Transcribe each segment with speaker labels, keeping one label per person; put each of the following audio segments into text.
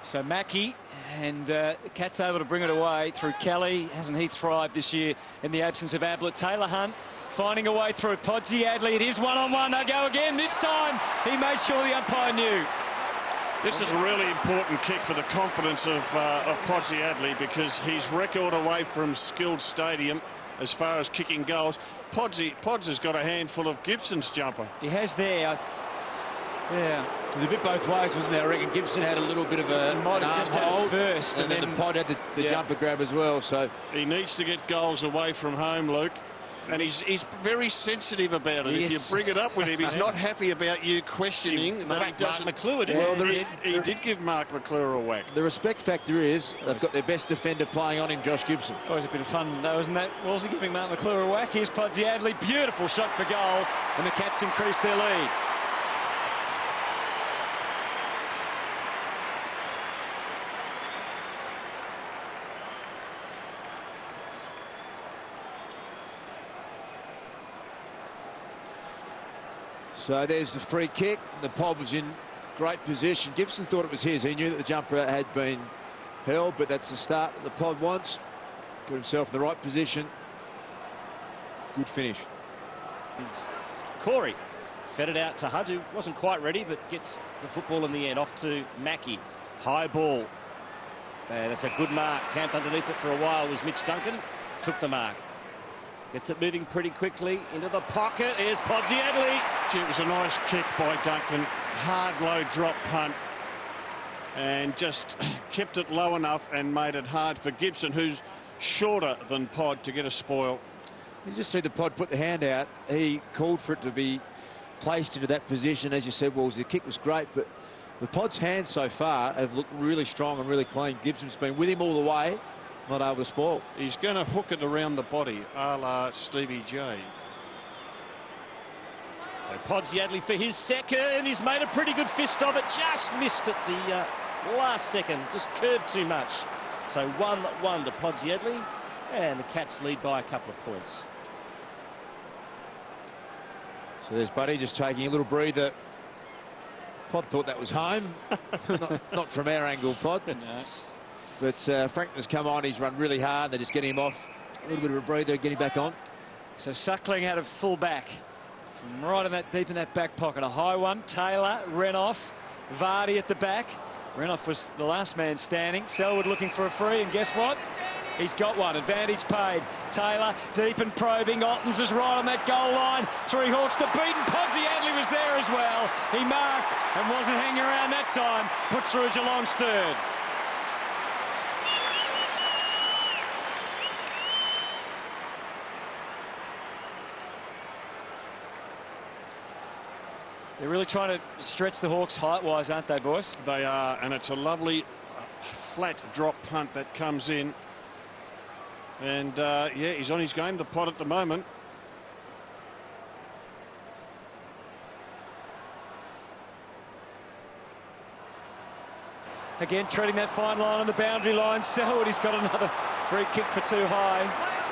Speaker 1: So Mackie, and Cat's able to bring it away through Kelly. Hasn't he thrived this year in the absence of Ablett? Taylor Hunt finding a way through Podsiadly. It is one-on-one. They go again. This time he made sure the umpire knew.
Speaker 2: This is a really important kick for the confidence of Podsiadly, because his record away from Skilled Stadium as far as kicking goals. Pods has got a handful of Gibson's jumper.
Speaker 1: He has there. Yeah.
Speaker 3: It was a bit both ways, wasn't it? I reckon Gibson had a little bit of a
Speaker 1: might have just had it first,
Speaker 3: and then the Pod had the jumper grab as well. So
Speaker 2: he needs to get goals away from home, Luke. And he's very sensitive about it. Yes. If you bring it up with him, he's not happy about you questioning that he doesn't.
Speaker 3: Mark McClure did. Well,
Speaker 2: he did give Mark McClure a whack.
Speaker 3: The respect factor is they've got their best defender playing on him, Josh Gibson.
Speaker 1: Always a bit of fun, though, isn't that? Also giving Mark McClure a whack. Here's Podsiadly. Beautiful shot for goal, and the Cats increase their lead.
Speaker 3: So there's the free kick. The Pod was in great position. Gibson thought it was his. He knew that the jumper had been held, but that's the start that the Pod wants. Got himself in the right position. Good finish.
Speaker 4: And Corey fed it out to Hunt, who wasn't quite ready, but gets the football in the end. Off to Mackie. High ball. That's a good mark. Camped underneath it for a while was Mitch Duncan. Took the mark. Gets it moving pretty quickly into the pocket. Here's Podsiadly.
Speaker 2: Gee, it was a nice kick by Duncan. Hard, low drop punt. And just kept it low enough and made it hard for Gibson, who's shorter than Pod, to get a spoil.
Speaker 3: You just see the Pod put the hand out. He called for it to be placed into that position. As you said, Walls, the kick was great, but the Pod's hands so far have looked really strong and really clean. Gibson's been with him all the way. Not able to spoil.
Speaker 2: He's going to hook it around the body, a la Stevie J.
Speaker 4: So Podsiadly for his second. He's made a pretty good fist of it. Just missed it the last second. Just curved too much. So 1-1 to Podsiadly. And the Cats lead by a couple of points.
Speaker 3: So there's Buddy just taking a little breather. Pod thought that was home. not from our angle, Pod.
Speaker 1: No.
Speaker 3: But Franklin's come on, he's run really hard. They're just getting him off. A little bit of a breather, getting back on.
Speaker 1: So Suckling had a full back from right in that deep in that back pocket. A high one. Taylor, Renouf, Vardy at the back. Renouf was the last man standing. Selwood looking for a free, and guess what? He's got one. Advantage paid. Taylor deep and probing. Ottens is right on that goal line. Three Hawks to beat, and Podsiadly was there as well. He marked and wasn't hanging around that time. Puts through Geelong's third. They're really trying to stretch the Hawks height-wise, aren't they, boys?
Speaker 2: They are, and it's a lovely flat drop punt that comes in. And, yeah, he's on his game, the Pod, at the moment.
Speaker 1: Again, treading that fine line on the boundary line. Selwood, he's got another free kick for too high.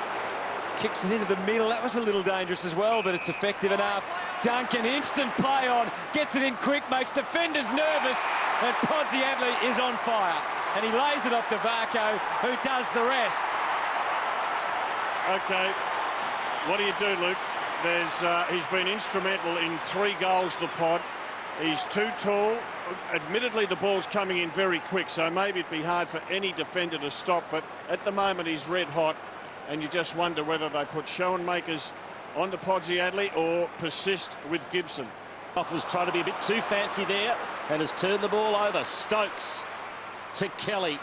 Speaker 1: Kicks it into the middle. That was a little dangerous as well, but it's effective enough. Duncan, instant play on, gets it in quick, makes defenders nervous, and Podsiadly is on fire. And he lays it off to Varco, who does the rest.
Speaker 2: OK, what do you do, Luke? He's been instrumental in 3 goals, the Pod. He's too tall. Admittedly, the ball's coming in very quick, so maybe it'd be hard for any defender to stop, but at the moment he's red hot. And you just wonder whether they put Schoenmakers onto Podsiadly or persist with Gibson.
Speaker 4: Off was trying to be a bit too fancy there and has turned the ball over. Stokes to Kelly.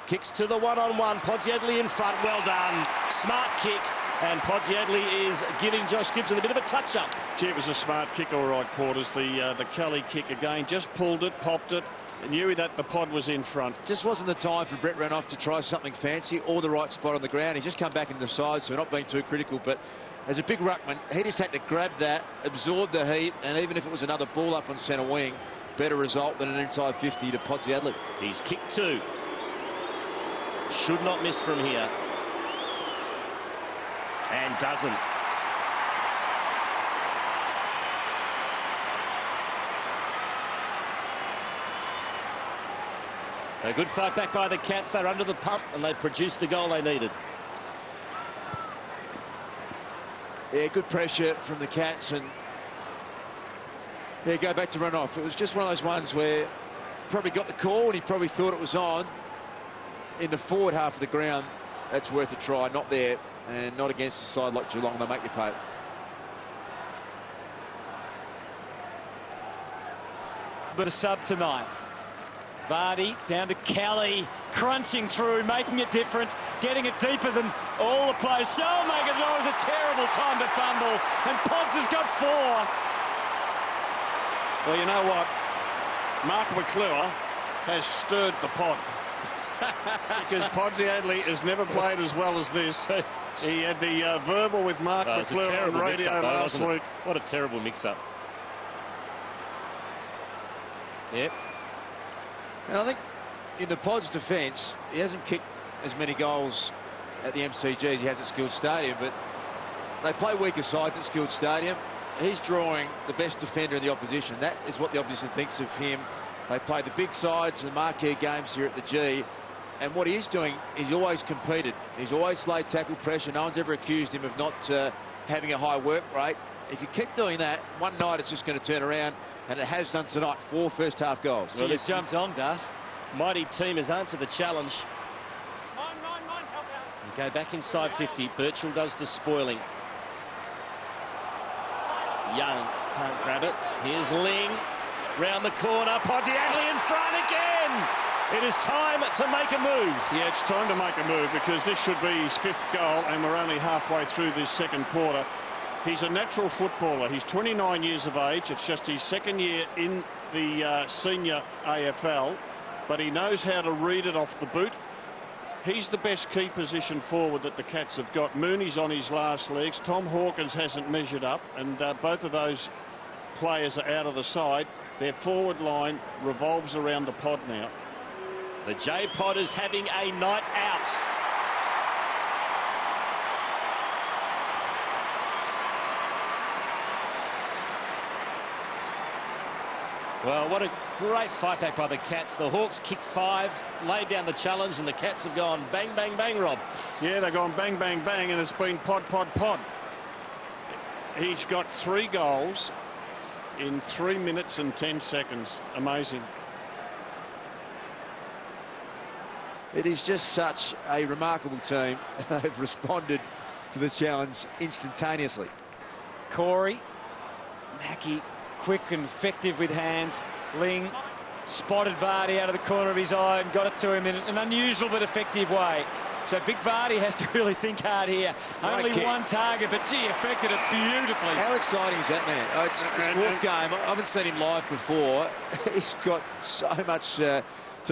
Speaker 4: Kicks to the one-on-one. Podsiadly in front. Well done. Smart kick. And Podsiadly is giving Josh Gibson a bit of a touch-up.
Speaker 2: Gee, it was a smart kick, all right, Quarters. The Kelly kick again. Just pulled it, popped it. Knew that the Pod was in front.
Speaker 3: Just wasn't the time for Brett Renouf to try something fancy or the right spot on the ground. He's just come back into the side, so not being too critical. But as a big ruckman, he just had to grab that, absorb the heat, and even if it was another ball up on centre wing, better result than an inside 50 to Podsiadly.
Speaker 4: He's kicked 2. Should not miss from here. And doesn't. A good fight back by the Cats. They're under the pump and they produced the goal they needed.
Speaker 3: Yeah, good pressure from the Cats, and yeah, go back to run off. It was just one of those ones where probably got the call and he probably thought it was on. In the forward half of the ground, that's worth a try. Not there, and not against a side like Geelong. They make you pay.
Speaker 1: But a sub tonight. Vardy down to Kelly, crunching through, making a difference, getting it deeper than all the players. Shellmakers, oh, it was a terrible time to fumble, and Podds has got 4.
Speaker 2: Well, you know what? Mark McClure has stirred the pot. Because Podsiadly has never played as well as this. He had the verbal with Mark McClure on radio last week.
Speaker 4: What a terrible mix-up.
Speaker 3: Yep. And I think in the Pod's defence, he hasn't kicked as many goals at the MCG as he has at Skilled Stadium, but they play weaker sides at Skilled Stadium. He's drawing the best defender in the opposition. That is what the opposition thinks of him. They play the big sides and the marquee games here at the G, and what he is doing is always competed. He's always laid tackle pressure. No one's ever accused him of not having a high work rate. If you keep doing that, one night it's just going to turn around, and it has done tonight. 4 first-half goals.
Speaker 1: Well, he's jumped on, Dust.
Speaker 4: Mighty team has answered the challenge. They go back inside 50. Birchall does the spoiling. Young can't grab it. Here's Ling. Round the corner. Podsiadly in front again. It is time to make a move.
Speaker 2: Yeah, it's time to make a move, because this should be his 5th goal, and we're only halfway through this second quarter. He's a natural footballer. He's 29 years of age. It's just his 2nd year in the senior AFL, but he knows how to read it off the boot. He's the best key position forward that the Cats have got. Mooney's on his last legs. Tom Hawkins hasn't measured up, and both of those players are out of the side. Their forward line revolves around the Pod now.
Speaker 4: The J-Pod is having a night out. Well, what a great fight back by the Cats. The Hawks kicked 5, laid down the challenge, and the Cats have gone bang, bang, bang, Rob.
Speaker 2: Yeah, they've gone bang, bang, bang, and it's been pod, pod, pod. He's got 3 goals in 3 minutes and 10 seconds. Amazing.
Speaker 3: It is just such a remarkable team. They've responded to the challenge instantaneously.
Speaker 1: Corey, Mackie, quick and effective with hands. Ling spotted Vardy out of the corner of his eye and got it to him in an unusual but effective way. So Big Vardy has to really think hard here. Only one target, but gee, affected it beautifully.
Speaker 3: How exciting is that, man? Oh, it's fourth game. I haven't seen him live before. He's got so much to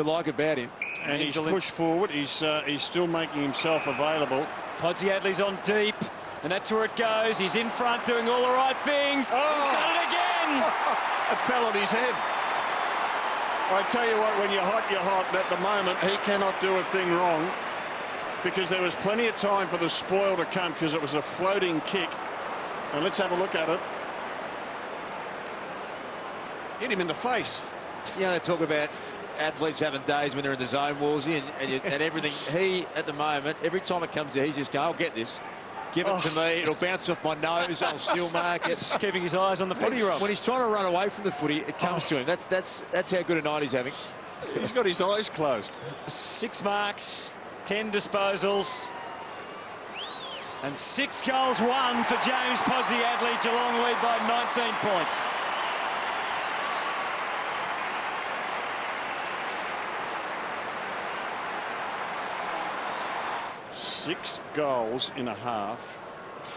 Speaker 3: like about him.
Speaker 2: And he's pushed forward. He's still making himself available.
Speaker 1: Podsiadly's on deep, and that's where it goes. He's in front doing all the right things.
Speaker 2: Oh.
Speaker 1: He's done it again.
Speaker 2: It fell on his head. I tell you what, when you're hot, you're hot. At the moment, he cannot do a thing wrong, because there was plenty of time for the spoil to come, because it was a floating kick. And let's have a look at it. Hit him in the face.
Speaker 3: Yeah, they talk about athletes having days when they're in the zone, Wolsey, and everything. He, at the moment, every time it comes there, he's just going, I'll get this. Give it to me. It'll bounce off my nose. I'll still mark it.
Speaker 1: Keeping his eyes on the footy, Rob.
Speaker 3: When he's trying to run away from the footy, it comes to him. That's how good a night he's having.
Speaker 2: He's got his eyes closed.
Speaker 1: 6 marks, 10 disposals, and 6 goals won for James Podsiadly. Geelong lead by 19 points.
Speaker 2: Six goals in a half,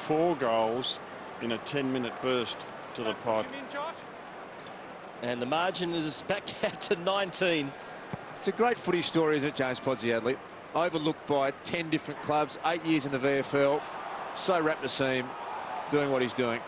Speaker 2: 4 goals in a 10-minute burst to the Pod.
Speaker 4: And the margin is back down to 19.
Speaker 3: It's a great footy story, isn't it, James Podsiadly? Overlooked by 10 different clubs, 8 years in the VFL. So rapt to see him doing what he's doing.